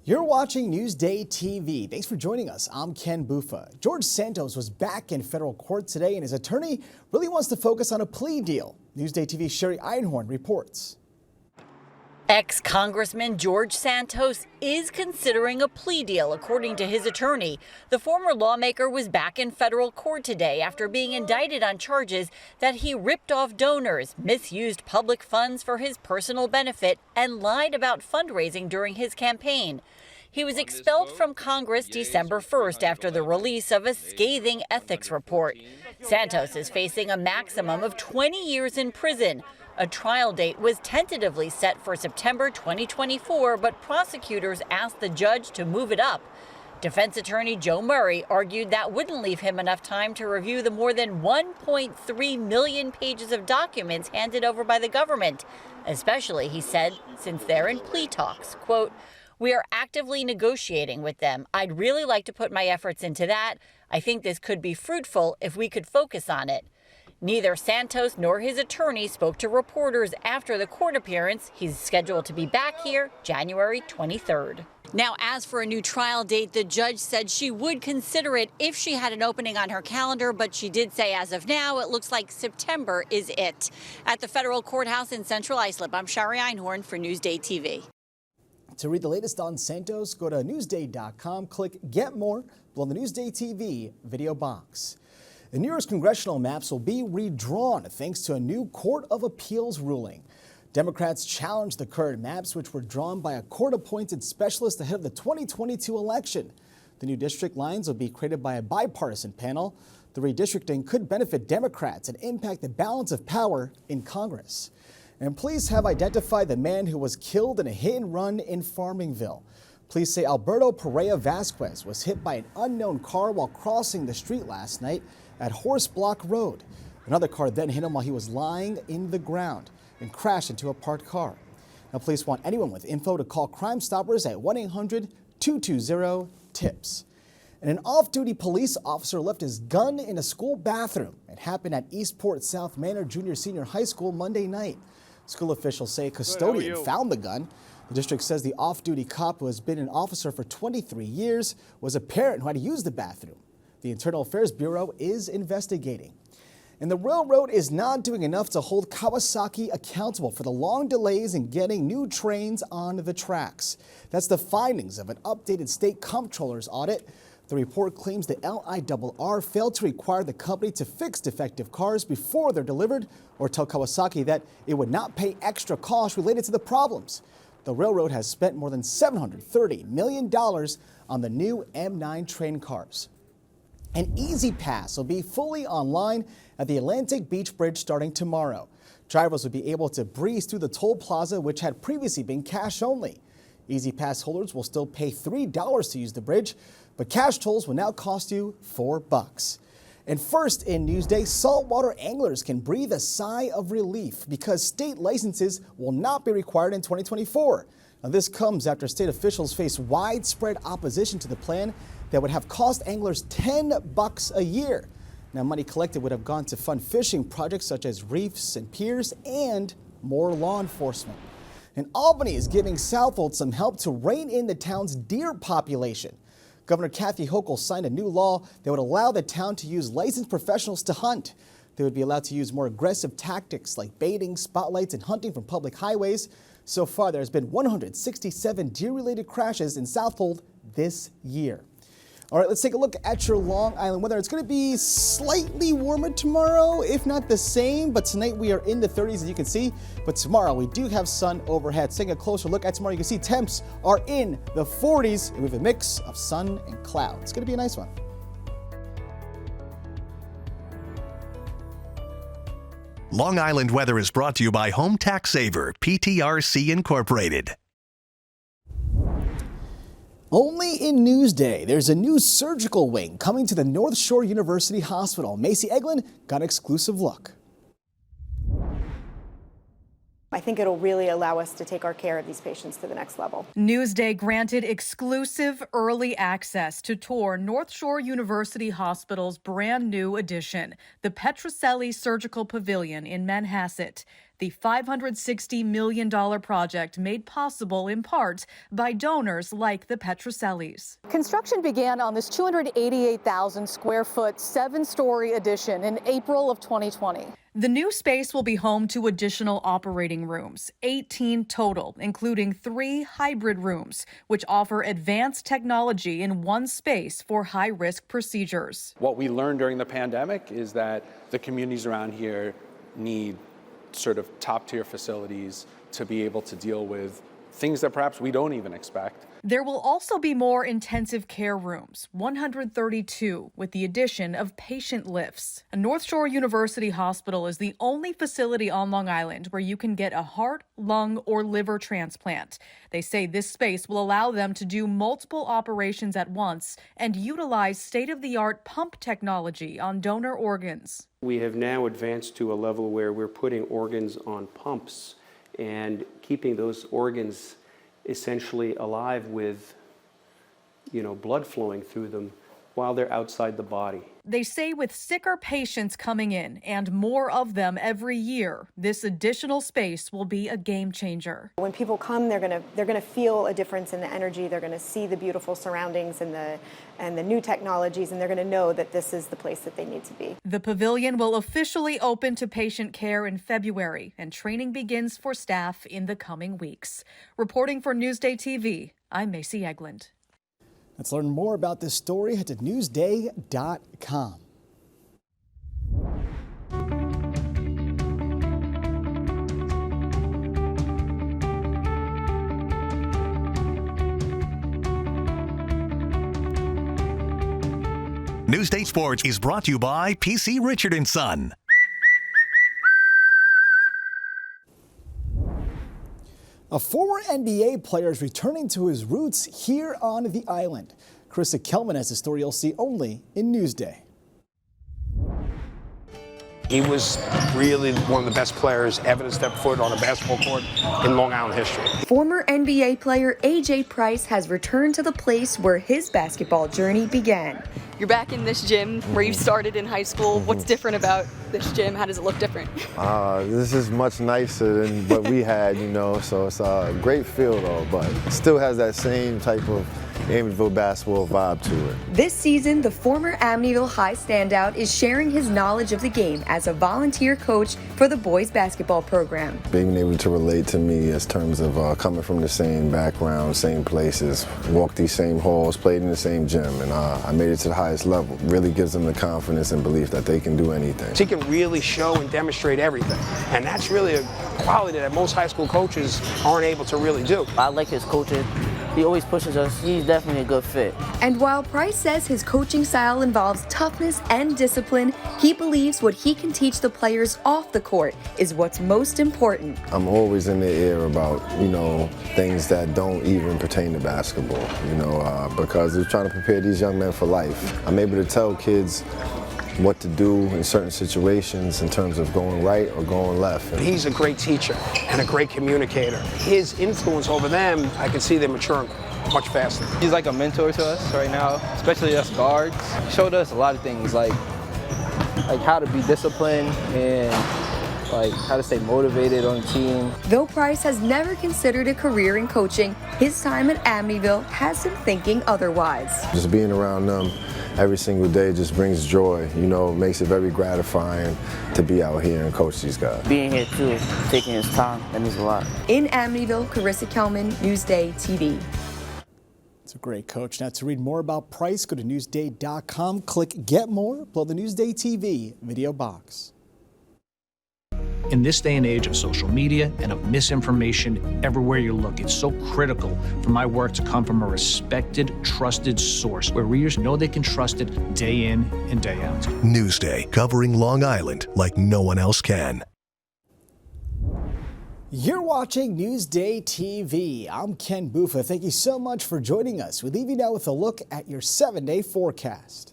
You're watching Newsday TV. Thanks for joining us. I'm Ken Bufa. George Santos was back in federal court today, and his attorney really wants to focus on a plea deal. Newsday TV's Sherry Einhorn reports. Ex-Congressman George Santos is considering a plea deal, according to his attorney. The former lawmaker was back in federal court today after being indicted on charges that he ripped off donors, misused public funds for his personal benefit, and lied about fundraising during his campaign. He was expelled from Congress December 1st after the release of a scathing ethics report. Santos is facing a maximum of 20 years in prison. A trial date was tentatively set for September 2024, but prosecutors asked the judge to move it up. Defense attorney Joe Murray argued that wouldn't leave him enough time to review the more than 1.3 million pages of documents handed over by the government, especially, he said, since they're in plea talks. Quote, "We are actively negotiating with them. I'd really like to put my efforts into that. I think this could be fruitful if we could focus on it." Neither Santos nor his attorney spoke to reporters after the court appearance. He's scheduled to be back here January 23rd. Now, as for a new trial date, the judge said she would consider it if she had an opening on her calendar, but she did say as of now, it looks like September is it. At the federal courthouse in Central Islip, I'm Sherry Einhorn for Newsday TV. To read the latest on Santos, go to Newsday.com, click Get More below the Newsday TV video box. The New York's congressional maps will be redrawn thanks to a new Court of Appeals ruling. Democrats challenged the current maps, which were drawn by a court-appointed specialist ahead of the 2022 election. The new district lines will be created by a bipartisan panel. The redistricting could benefit Democrats and impact the balance of power in Congress. And police have identified the man who was killed in a hit-and-run in Farmingville. Police say Alberto Perea Vasquez was hit by an unknown car while crossing the street last night at Horse Block Road. Another car then hit him while he was lying in the ground and crashed into a parked car. Now, police want anyone with info to call Crime Stoppers at 1-800-220-TIPS. And an off-duty police officer left his gun in a school bathroom. It happened at Eastport South Manor Junior-Senior High School Monday night. School officials say a custodian found the gun. The district says the off-duty cop, who has been an officer for 23 years, was a parent who had to use the bathroom. The Internal Affairs Bureau is investigating. And the railroad is not doing enough to hold Kawasaki accountable for the long delays in getting new trains on the tracks. That's the findings of an updated state comptroller's audit. The report claims the LIRR failed to require the company to fix defective cars before they're delivered or tell Kawasaki that it would not pay extra costs related to the problems. The railroad has spent more than $730 million on the new M9 train cars. An Easy Pass will be fully online at the Atlantic Beach Bridge starting tomorrow. Drivers will be able to breeze through the toll plaza, which had previously been cash only. Easy Pass holders will still pay $3 to use the bridge, but cash tolls will now cost you $4. And first in Newsday, saltwater anglers can breathe a sigh of relief because state licenses will not be required in 2024. Now, this comes after state officials face widespread opposition to the plan that would have cost anglers $10 a year. Now, money collected would have gone to fund fishing projects such as reefs and piers and more law enforcement. And Albany is giving Southold some help to rein in the town's deer population. Governor Kathy Hochul signed a new law that would allow the town to use licensed professionals to hunt. They would be allowed to use more aggressive tactics like baiting, spotlights, and hunting from public highways. So far, there's been 167 deer-related crashes in Southold this year. All right, let's take a look at your Long Island weather. It's going to be slightly warmer tomorrow, if not the same, but tonight we are in the 30s, as you can see. But tomorrow we do have sun overhead. Taking a closer look at tomorrow, you can see temps are in the 40s with a mix of sun and clouds. It's going to be a nice one. Long Island weather is brought to you by Home Tax Saver, PTRC Incorporated. Only in Newsday, there's a new surgical wing coming to the North Shore University Hospital. Macy Eglin got an exclusive look. I think it'll really allow us to take our care of these patients to the next level. Newsday granted exclusive early access to tour North Shore University Hospital's brand new addition, the Petrocelli Surgical Pavilion in Manhasset. The $560 million project made possible in part by donors like the Petrosellis. Construction began on this 288,000 square foot, 7-story addition in April of 2020. The new space will be home to additional operating rooms, 18 total, including 3 hybrid rooms, which offer advanced technology in one space for high-risk procedures. What we learned during the pandemic is that the communities around here need sort of top-tier facilities to be able to deal with things that perhaps we don't even expect. There will also be more intensive care rooms, 132, with the addition of patient lifts. A North Shore University Hospital is the only facility on Long Island where you can get a heart, lung, or liver transplant. They say this space will allow them to do multiple operations at once and utilize state-of-the-art pump technology on donor organs. We have now advanced to a level where we're putting organs on pumps and keeping those organs essentially alive with, blood flowing through them while they're outside the body. They say with sicker patients coming in and more of them every year, this additional space will be a game changer. When people come, they're gonna feel a difference in the energy. They're gonna see the beautiful surroundings and the new technologies, and they're gonna know that this is the place that they need to be. The pavilion will officially open to patient care in February, and training begins for staff in the coming weeks. Reporting for Newsday TV, I'm Macy Eglund. Let's learn more about this story. Head to Newsday.com. Newsday Sports is brought to you by PC Richard & Son. A former NBA player is returning to his roots here on the island. Carissa Kelman has a story you'll see only in Newsday. He was really one of the best players ever to step foot on a basketball court in Long Island history. Former NBA player A.J. Price has returned to the place where his basketball journey began. You're back in this gym where you started in high school. What's different about this gym? How does it look different? This is much nicer than what we had, so it's a great feel though, but it still has that same type of Amityville basketball vibe to it. This season, the former Amityville High standout is sharing his knowledge of the game as a volunteer coach for the boys basketball program. Being able to relate to me as terms of coming from the same background, same places, walked these same halls, played in the same gym, and I made it to the highest level. Really gives them the confidence and belief that they can do anything. He can really show and demonstrate everything, and that's really a quality that most high school coaches aren't able to really do. I like his coaching. He always pushes us. He's definitely a good fit. And while Price says his coaching style involves toughness and discipline, he believes what he can teach the players off the court is what's most important. I'm always in the air about, things that don't even pertain to basketball, because we're trying to prepare these young men for life. I'm able to tell kids what to do in certain situations in terms of going right or going left. He's a great teacher and a great communicator. His influence over them, I can see them maturing much faster. He's like a mentor to us right now, especially us guards. He showed us a lot of things, like how to be disciplined and how to stay motivated on the team. Though Price has never considered a career in coaching, his time at Amityville has him thinking otherwise. Just being around them every single day just brings joy, makes it very gratifying to be out here and coach these guys. Being here too, taking his time, that means a lot. In Amityville, Carissa Kelman, Newsday TV. It's a great coach. Now to read more about Price, go to Newsday.com, click Get More, below the Newsday TV video box. In this day and age of social media and of misinformation everywhere you look, it's so critical for my work to come from a respected, trusted source where readers know they can trust it day in and day out. Newsday, covering Long Island like no one else can. You're watching Newsday TV. I'm Ken Buffa. Thank you so much for joining us. We leave you now with a look at your 7-day forecast.